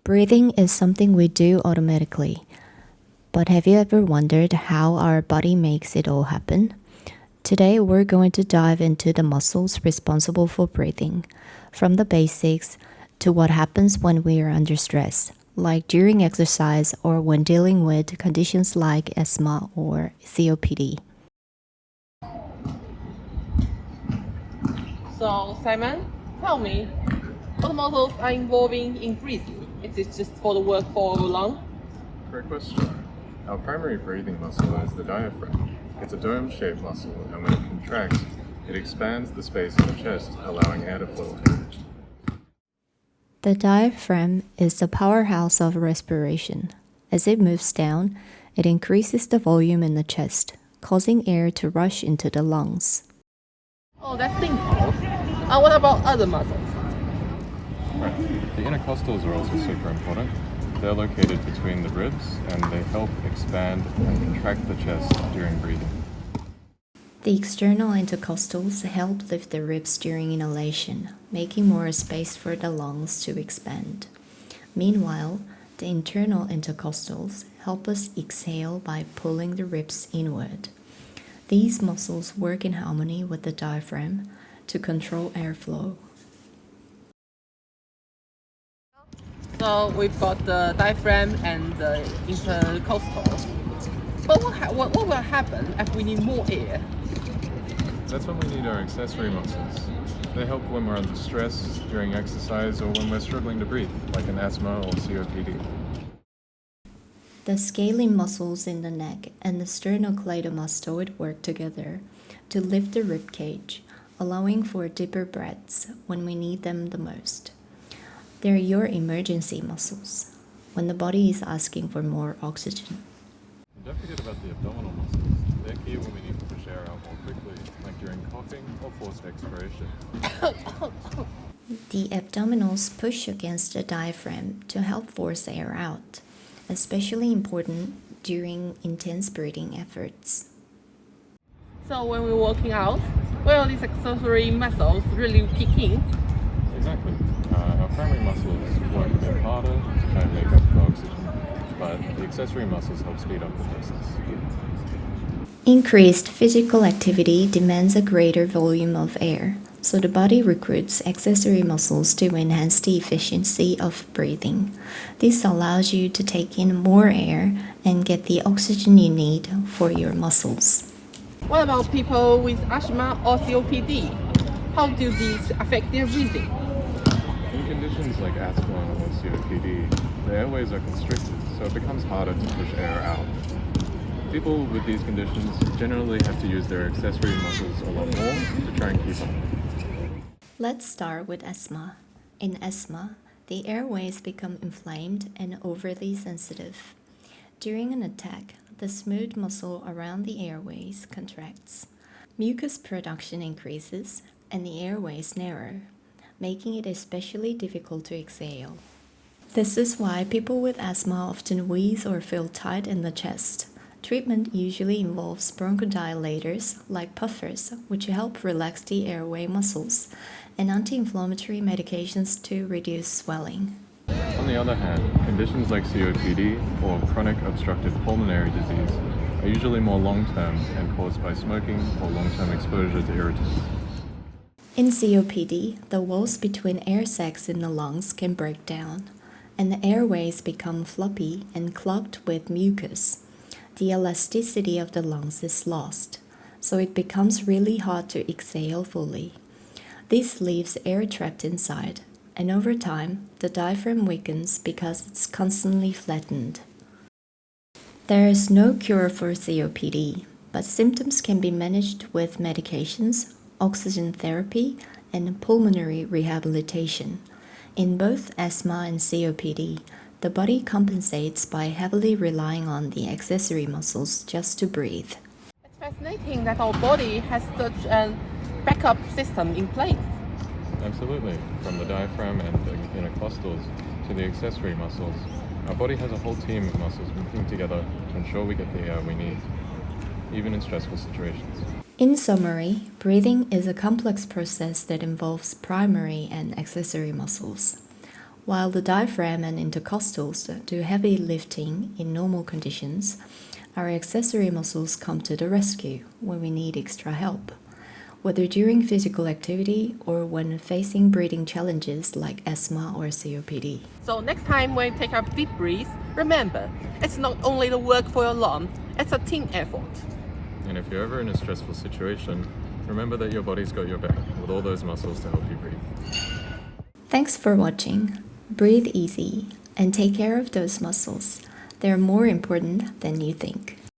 Breathing is something we do automatically. But have you ever wondered how our body makes it all happen? Today, we're going to dive into the muscles responsible for breathing, from the basics to what happens when we are under stress, like during exercise or when dealing with conditions like asthma or COPD. So, Simon, tell me, what muscles are involving in breathing? Is it just for the work for the lung? Great question. Our primary breathing muscle is the diaphragm. It's a dome-shaped muscle, and when it contracts, it expands the space in the chest, allowing air to flow. The diaphragm is the powerhouse of respiration. As it moves down, it increases the volume in the chest, causing air to rush into the lungs. Oh, that's simple. What about other muscles? Right. The intercostals are also super important. They're located between the ribs, and they help expand and contract the chest during breathing. The external intercostals help lift the ribs during inhalation, making more space for the lungs to expand. Meanwhile, the internal intercostals help us exhale by pulling the ribs inward. These muscles work in harmony with the diaphragm to control airflow. So we've got the diaphragm and the intercostal. But what will happen if we need more air? That's when we need our accessory muscles. They help when we're under stress, during exercise, or when we're struggling to breathe, like in asthma or COPD. The scalene muscles in the neck and the sternocleidomastoid work together to lift the rib cage, allowing for deeper breaths when we need them the most. They're your emergency muscles, when the body is asking for more oxygen. And don't forget about the abdominal muscles. They're key when we need to push air out more quickly, like during coughing or forced expiration. The abdominals push against the diaphragm to help force air out, especially important during intense breathing efforts. So when we're working out, will these accessory muscles really kick in? Exactly. Our primary muscles work a bit harder to try and make up for oxygen, but the accessory muscles help speed up the process. Increased physical activity demands a greater volume of air, so the body recruits accessory muscles to enhance the efficiency of breathing. This allows you to take in more air and get the oxygen you need for your muscles. What about people with asthma or COPD? How do these affect their breathing? In conditions like asthma or COPD, the airways are constricted, so it becomes harder to push air out. People with these conditions generally have to use their accessory muscles a lot more to try and keep up. Let's start with asthma. In asthma, the airways become inflamed and overly sensitive. During an attack, the smooth muscle around the airways contracts. Mucus production increases and the airways narrow, making it especially difficult to exhale. This is why people with asthma often wheeze or feel tight in the chest. Treatment usually involves bronchodilators like puffers, which help relax the airway muscles, and anti-inflammatory medications to reduce swelling. On the other hand, conditions like COPD or chronic obstructive pulmonary disease are usually more long-term and caused by smoking or long-term exposure to irritants. In COPD, the walls between air sacs in the lungs can break down, and the airways become floppy and clogged with mucus. The elasticity of the lungs is lost, so it becomes really hard to exhale fully. This leaves air trapped inside, and over time, the diaphragm weakens because it's constantly flattened. There is no cure for COPD, but symptoms can be managed with medications, oxygen therapy, and pulmonary rehabilitation. In both asthma and COPD, the body compensates by heavily relying on the accessory muscles just to breathe. It's fascinating that our body has such a backup system in place. Absolutely. From the diaphragm and the intercostals to the accessory muscles, our body has a whole team of muscles working together to ensure we get the air we need, even in stressful situations. In summary, breathing is a complex process that involves primary and accessory muscles. While the diaphragm and intercostals do heavy lifting in normal conditions, our accessory muscles come to the rescue when we need extra help, whether during physical activity or when facing breathing challenges like asthma or COPD. So next time when you take a deep breath, remember, it's not only the work for your lungs, it's a team effort. And if you're ever in a stressful situation, remember that your body's got your back with all those muscles to help you breathe. Thanks for watching. Breathe easy and take care of those muscles. They're more important than you think.